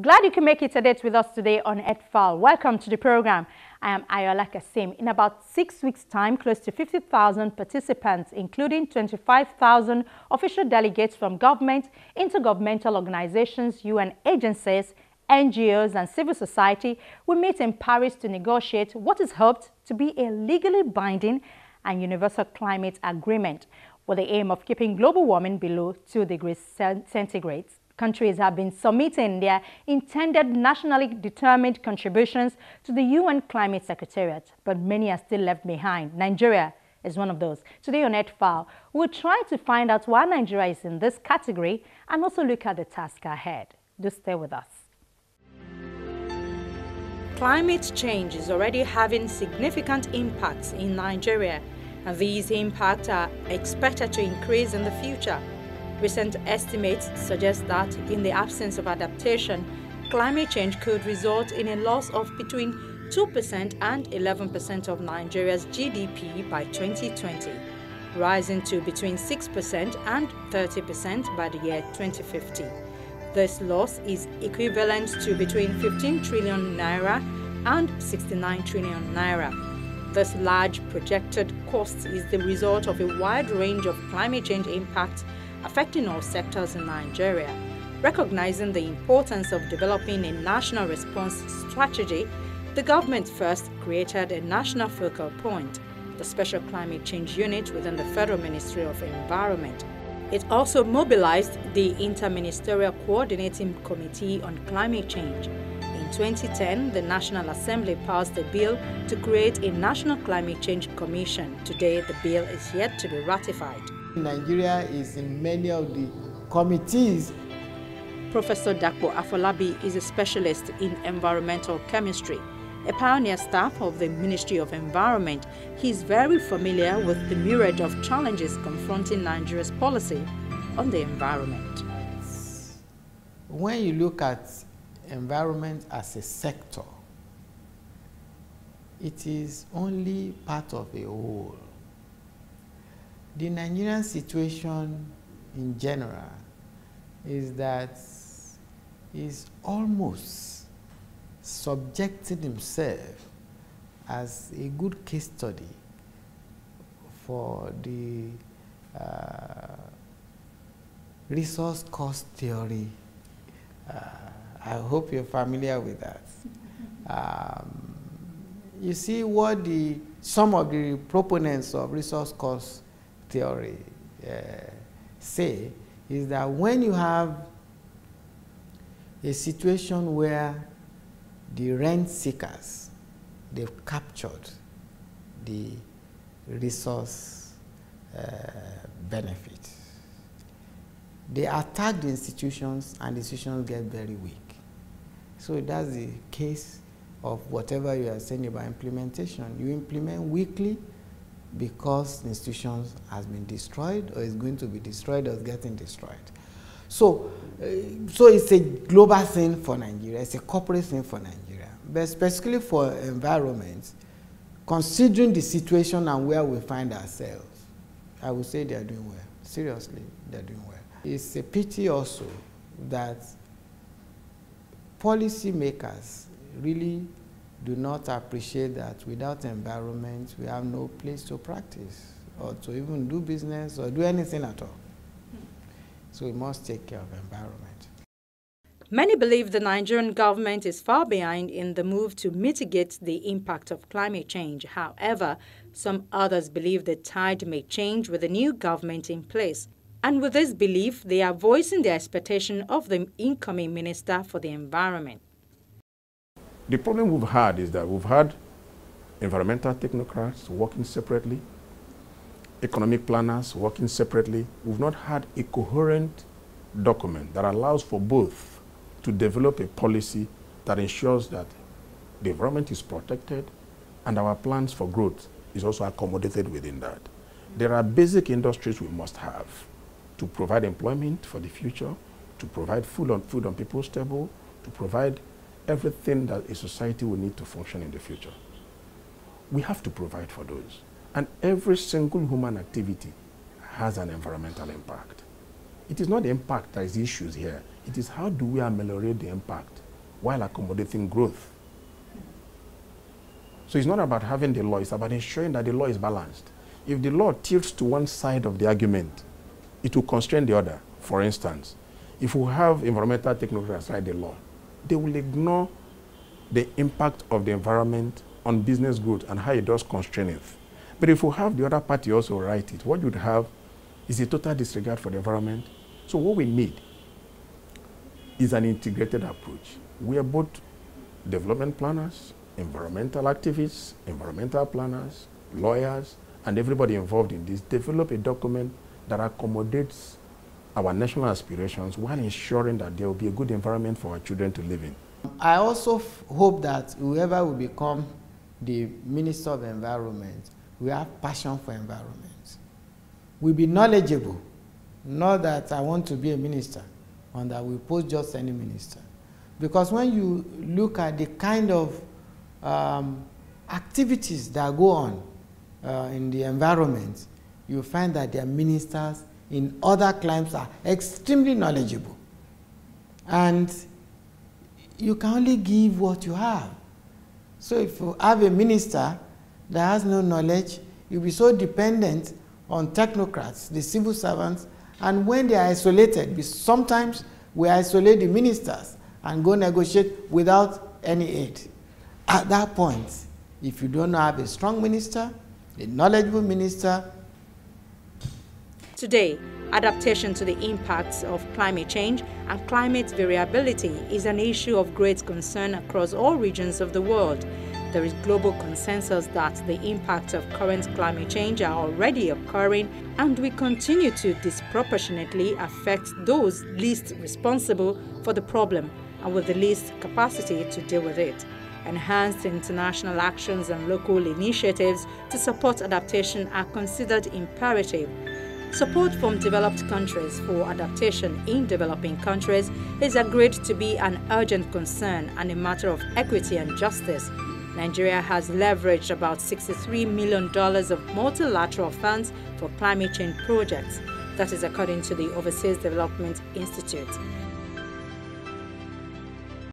Glad you can make it a date with us today on EdFile. Welcome to the program. I am Ayola Kasim. In about 6 weeks' time, close to 50,000 participants, including 25,000 official delegates from government, intergovernmental organizations, UN agencies, NGOs, and civil society will meet in Paris to negotiate what is hoped to be a legally binding and universal climate agreement with the aim of keeping global warming below 2 degrees centigrade. Countries have been submitting their intended nationally determined contributions to the UN Climate Secretariat, but many are still left behind. Nigeria is one of those. Today on EdFile, we'll try to find out why Nigeria is in this category and also look at the task ahead. Do stay with us. Climate change is already having significant impacts in Nigeria, and these impacts are expected to increase in the future. Recent estimates suggest that in the absence of adaptation, climate change could result in a loss of between 2% and 11% of Nigeria's GDP by 2020, rising to between 6% and 30% by the year 2050. This loss is equivalent to between 15 trillion naira and 69 trillion naira. This large projected cost is the result of a wide range of climate change impacts affecting all sectors in Nigeria. Recognizing the importance of developing a national response strategy, the government first created a national focal point, the Special Climate Change Unit within the Federal Ministry of Environment. It also mobilized the Interministerial Coordinating Committee on Climate Change. In 2010, the National Assembly passed a bill to create a National Climate Change Commission. Today, the bill is yet to be ratified. Nigeria is in many of the committees. Professor Dapo Afolabi is a specialist in environmental chemistry, a pioneer staff of the Ministry of Environment. He is very familiar with the myriad of challenges confronting Nigeria's policy on the environment. When you look at environment as a sector, it is only part of a whole. The Nigerian situation in general is that he's almost subjected himself as a good case study for the resource cost theory. I hope you're familiar with that. You see what some of the proponents of resource cost theory say is that when you have a situation where the rent seekers, they've captured the resource benefit, they attack the institutions and the institutions get very weak. So that's the case of whatever you are saying about implementation. You implement weakly because the institutions has been destroyed or is going to be destroyed or is getting destroyed. So it's a global thing for Nigeria, it's a corporate thing for Nigeria. But specifically for environment, considering the situation and where we find ourselves, I would say they are doing well. Seriously, they are doing well. It's a pity also that policymakers really do not appreciate that without environment, we have no place to practice or to even do business or do anything at all. So we must take care of environment. Many believe the Nigerian government is far behind in the move to mitigate the impact of climate change. However, some others believe the tide may change with the new government in place. And with this belief, they are voicing their expectation of the incoming Minister for the Environment. The problem we've had is that we've had environmental technocrats working separately, economic planners working separately. We've not had a coherent document that allows for both to develop a policy that ensures that the environment is protected and our plans for growth is also accommodated within that. There are basic industries we must have to provide employment for the future, to provide food on people's table, to provide everything that a society will need to function in the future. We have to provide for those. And every single human activity has an environmental impact. It is not the impact that is the issue here. It is how do we ameliorate the impact while accommodating growth. So it's not about having the law, it's about ensuring that the law is balanced. If the law tilts to one side of the argument, it will constrain the other. For instance, if we have environmental technocrats write the law, they will ignore the impact of the environment on business growth and how it does constrain it. But if we have the other party also write it, what you'd have is a total disregard for the environment. So what we need is an integrated approach. We are both development planners, environmental activists, environmental planners, lawyers, and everybody involved in this develop a document that accommodates our national aspirations while ensuring that there will be a good environment for our children to live in. I also hope that whoever will become the Minister of Environment will have passion for environment. Will be knowledgeable, not that I want to be a minister and that we post just any minister. Because when you look at the kind of activities that go on in the environment, you find that their ministers in other climes are extremely knowledgeable. And you can only give what you have. So if you have a minister that has no knowledge, you'll be so dependent on technocrats, the civil servants, and when they are isolated, sometimes we isolate the ministers and go negotiate without any aid. At that point, if you don't have a strong minister, a knowledgeable minister. Today, adaptation to the impacts of climate change and climate variability is an issue of great concern across all regions of the world. There is global consensus that the impacts of current climate change are already occurring and will continue to disproportionately affect those least responsible for the problem and with the least capacity to deal with it. Enhanced international actions and local initiatives to support adaptation are considered imperative. Support from developed countries for adaptation in developing countries is agreed to be an urgent concern and a matter of equity and justice. Nigeria has leveraged about $63 million of multilateral funds for climate change projects. That is according to the Overseas Development Institute.